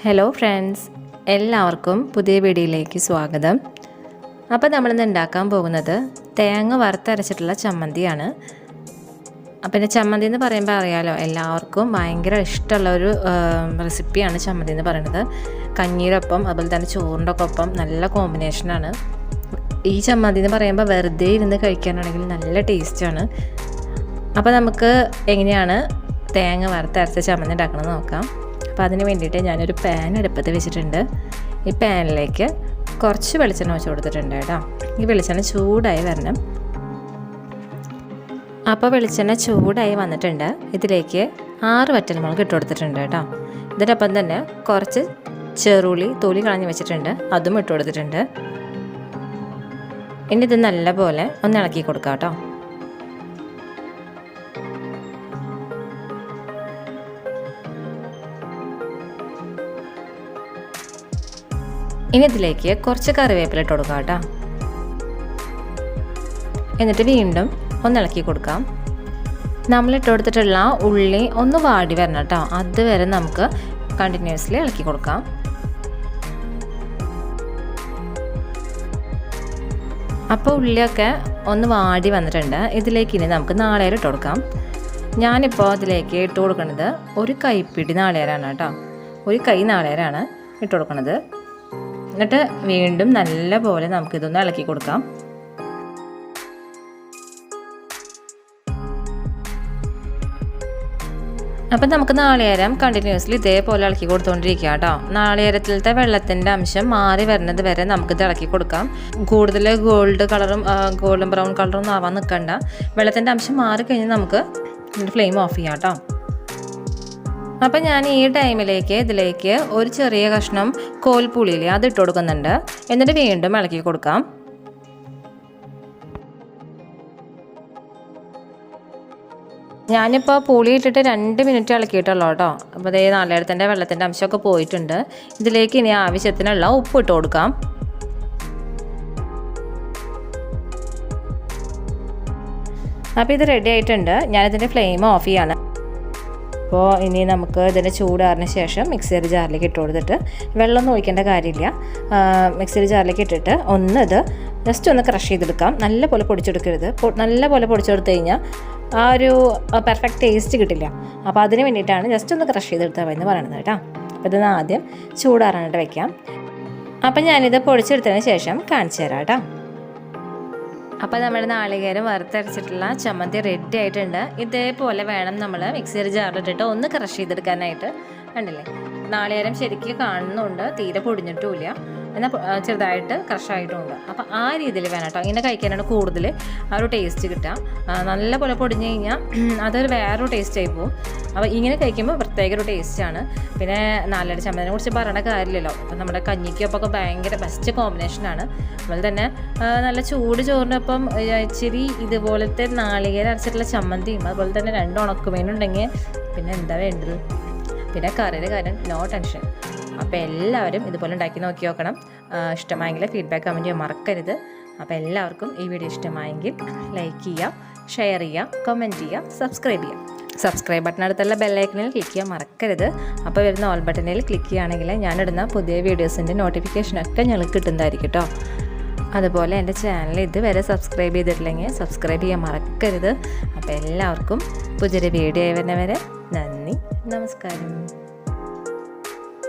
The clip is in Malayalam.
ഹലോ ഫ്രണ്ട്സ്, എല്ലാവർക്കും പുതിയ വീഡിയോയിലേക്ക് സ്വാഗതം. അപ്പോൾ നമ്മളിന്ന് ഉണ്ടാക്കാൻ പോകുന്നത് തേങ്ങ വറുത്തരച്ചിട്ടുള്ള ചമ്മന്തിയാണ്. പിന്നെ ചമ്മന്തി എന്ന് പറയുമ്പോൾ അറിയാലോ, എല്ലാവർക്കും ഭയങ്കര ഇഷ്ടമുള്ളൊരു റെസിപ്പിയാണ് ചമ്മന്തി എന്ന് പറയുന്നത്. കഞ്ഞീരൊപ്പം അതുപോലെ തന്നെ ചോറിൻ്റെ ഒപ്പം നല്ല കോമ്പിനേഷനാണ്. ഈ ചമ്മന്തി എന്ന് പറയുമ്പോൾ വെറുതെ ഇരുന്ന് കഴിക്കാനാണെങ്കിൽ നല്ല ടേസ്റ്റാണ്. അപ്പോൾ നമുക്ക് എങ്ങനെയാണ് തേങ്ങ വറുത്തരച്ച ചമ്മന്തി ഉണ്ടാക്കണമെന്ന് നോക്കാം. അപ്പോൾ അതിന് വേണ്ടിയിട്ട് ഞാനൊരു പാൻ അടുപ്പത്ത് വെച്ചിട്ടുണ്ട്. ഈ പാനിലേക്ക് കുറച്ച് വെളിച്ചെണ്ണ ഒഴിച്ച് കൊടുത്തിട്ടുണ്ട് കേട്ടോ. ഈ വെളിച്ചെണ്ണ ചൂടായി വരണം. അപ്പോൾ വെളിച്ചെണ്ണ ചൂടായി വന്നിട്ടുണ്ട്. ഇതിലേക്ക് 6 വറ്റൽമുളക് ഇട്ട് കൊടുത്തിട്ടുണ്ട് കേട്ടോ. ഇതിനൊപ്പം തന്നെ കുറച്ച് ചെറുള്ളി തൊലി കളഞ്ഞ് വെച്ചിട്ടുണ്ട്, അതും ഇട്ട് കൊടുത്തിട്ടുണ്ട്. ഇനി ഇത് നല്ലപോലെ ഒന്ന് ഇളക്കി കൊടുക്കാം കേട്ടോ. ഇനി ഇതിലേക്ക് കുറച്ച് കറിവേപ്പില ഇട്ട് കൊടുക്കാം കേട്ടോ. എന്നിട്ട് വീണ്ടും ഒന്ന് ഇളക്കി കൊടുക്കാം. നമ്മളിട്ട് കൊടുത്തിട്ടുള്ള ഉള്ളി ഒന്ന് വാടി വരണം കേട്ടോ. അതുവരെ നമുക്ക് കണ്ടിന്യൂസ്ലി ഇളക്കി കൊടുക്കാം. അപ്പോൾ ഉള്ളിയൊക്കെ ഒന്ന് വാടി വന്നിട്ടുണ്ട്. ഇതിലേക്ക് ഇനി നമുക്ക് നാളികേരം ഇട്ട് കൊടുക്കാം. ഞാനിപ്പോൾ അതിലേക്ക് ഇട്ട് കൊടുക്കുന്നത് ഒരു കൈപ്പിടി നാളികേരമാണ് കേട്ടോ. ഒരു കൈ നാളികേരമാണ് ഇട്ട് കൊടുക്കുന്നത്. എന്നിട്ട് വീണ്ടും നല്ല പോലെ നമുക്കിതൊന്ന് ഇളക്കി കൊടുക്കാം. അപ്പം നമുക്ക് നാളികേരം കണ്ടിന്യൂസ്ലി ഇതേപോലെ ഇളക്കി കൊടുത്തുകൊണ്ടിരിക്കുക കേട്ടോ. നാളികേരത്തിലത്തെ വെള്ളത്തിൻ്റെ അംശം മാറി വരുന്നത് വരെ നമുക്കിത് ഇളക്കി കൊടുക്കാം. കൂടുതൽ ഗോൾഡൻ ബ്രൗൺ കളറൊന്നും ആവാൻ നിൽക്കണ്ട. വെള്ളത്തിൻ്റെ അംശം മാറിക്കഴിഞ്ഞാൽ നമുക്ക് ഫ്ലെയിം ഓഫ് ചെയ്യാം കേട്ടോ. അപ്പം ഞാൻ ഈ ടൈമിലേക്ക് ഇതിലേക്ക് ഒരു ചെറിയ കഷ്ണം കോൽപ്പുളിയില്ലേ, അത് ഇട്ട് കൊടുക്കുന്നുണ്ട്. എന്നിട്ട് വീണ്ടും ഇളക്കി കൊടുക്കാം. ഞാനിപ്പോൾ പുളി ഇട്ടിട്ട് 2 മിനിറ്റ് ഇളക്കിയിട്ടുള്ളൂ കേട്ടോ. അപ്പോൾ അതേ നാളികേരത്തിൻ്റെ വെള്ളത്തിൻ്റെ അംശമൊക്കെ പോയിട്ടുണ്ട്. ഇതിലേക്ക് ഇനി ആവശ്യത്തിനുള്ള ഉപ്പ് ഇട്ട് കൊടുക്കാം. അപ്പോൾ ഇത് റെഡി ആയിട്ടുണ്ട്. ഞാനിതിൻ്റെ ഫ്ലെയിം ഓഫ് ചെയ്യാണ്. അപ്പോൾ ഇനി നമുക്ക് ഇതിൻ്റെ ചൂടാറിന് ശേഷം മിക്സിയുടെ ജാറിലേക്ക് ഇട്ട് കൊടുത്തിട്ട് വെള്ളമൊന്നും ഒഴിക്കേണ്ട കാര്യമില്ല. മിക്സിയുടെ ജാറിലേക്ക് ഇട്ടിട്ട് ഇത് ജസ്റ്റ് ഒന്ന് ക്രഷ് ചെയ്തെടുക്കാം. നല്ലപോലെ പൊടിച്ചെടുക്കരുത്. നല്ലപോലെ പൊടിച്ചെടുത്ത് കഴിഞ്ഞാൽ ആ ഒരു പെർഫെക്റ്റ് ടേസ്റ്റ് കിട്ടില്ല. അപ്പോൾ അതിന് വേണ്ടിയിട്ടാണ് ജസ്റ്റ് ഒന്ന് ക്രഷ് ചെയ്തെടുത്താൽ മതി എന്ന് പറയുന്നത് കേട്ടോ. അപ്പോൾ ഇത് ആദ്യം ചൂടാറാനായിട്ട് വയ്ക്കാം. അപ്പം ഞാനിത് പൊടിച്ചെടുത്തതിന് ശേഷം കാണിച്ചു തരാം കേട്ടോ. അപ്പോൾ നമ്മുടെ നാളികേരം വറുത്തരച്ചിട്ടുള്ള ചമ്മന്തി റെഡി ആയിട്ടുണ്ട്. ഇതേപോലെ വേണം നമ്മൾ മിക്സിയുടെ ജാറിലിട്ടിട്ട് ഒന്ന് ക്രഷ് ചെയ്തെടുക്കാനായിട്ട്. കണ്ടില്ലേ, നാളികേരം ശരിക്കും കാണുന്നുണ്ട്, തീരെ പൊടിഞ്ഞിട്ടുമില്ല, എന്നാൽ ചെറുതായിട്ട് ക്രഷായിട്ടുമുണ്ട്. അപ്പോൾ ആ രീതിയിൽ വേണം കേട്ടോ. ഇങ്ങനെ കഴിക്കാനാണ് കൂടുതൽ ആ ഒരു ടേസ്റ്റ് കിട്ടുക. നല്ലപോലെ പൊടിഞ്ഞു കഴിഞ്ഞാൽ അതൊരു വേറൊരു ടേസ്റ്റ് ആയി പോകും. അപ്പോൾ ഇങ്ങനെ കഴിക്കുമ്പോൾ പ്രത്യേക ഒരു ടേസ്റ്റാണ്. പിന്നെ നാളികേര ചമ്മന്തിനെ കുറിച്ച് പറയേണ്ട കാര്യമില്ലല്ലോ. അപ്പോൾ നമ്മുടെ കഞ്ഞിക്കൊപ്പൊക്കെ ഭയങ്കര ബെസ്റ്റ് കോമ്പിനേഷനാണ്. അതുപോലെ തന്നെ നല്ല ചൂട് ചോറിനൊപ്പം ഇച്ചിരി ഇതുപോലത്തെ നാളികേരം അരച്ചിട്ടുള്ള ചമ്മന്തിയും അതുപോലെ തന്നെ 2 ഉണക്കമീനുണ്ടെങ്കിൽ പിന്നെ എന്താ വേണ്ടത്. പിന്നെ കറിയുടെ കാര്യം നോ ടെൻഷൻ. അപ്പോൾ എല്ലാവരും ഇതുപോലെ ഉണ്ടാക്കി നോക്കി നോക്കണം. ഇഷ്ടമായെങ്കിൽ ഫീഡ്ബാക്ക് കമൻറ്റ് ചെയ്യാൻ മറക്കരുത്. അപ്പോൾ എല്ലാവർക്കും ഈ വീഡിയോ ഇഷ്ടമായെങ്കിൽ ലൈക്ക് ചെയ്യുക, ഷെയർ ചെയ്യുക, കമൻറ്റ് ചെയ്യുക, സബ്സ്ക്രൈബ് ചെയ്യുക. സബ്സ്ക്രൈബ് ബട്ടണടുത്തുള്ള ബെല്ലൈക്കണിൽ ക്ലിക്ക് ചെയ്യാൻ മറക്കരുത്. അപ്പോൾ വരുന്ന ഓൾ ബട്ടണിൽ ക്ലിക്ക് ചെയ്യുകയാണെങ്കിൽ ഞാനിടുന്ന പുതിയ വീഡിയോസിൻ്റെ നോട്ടിഫിക്കേഷനൊക്കെ ഞങ്ങൾക്ക് കിട്ടുന്നതായിരിക്കും കേട്ടോ. അതുപോലെ എൻ്റെ ചാനൽ ഇതുവരെ സബ്സ്ക്രൈബ് ചെയ്തിട്ടില്ലെങ്കിൽ സബ്സ്ക്രൈബ് ചെയ്യാൻ മറക്കരുത്. അപ്പോൾ എല്ലാവർക്കും പുതിയൊരു വീഡിയോ വരുന്നവരെ നന്ദി, നമസ്കാരം.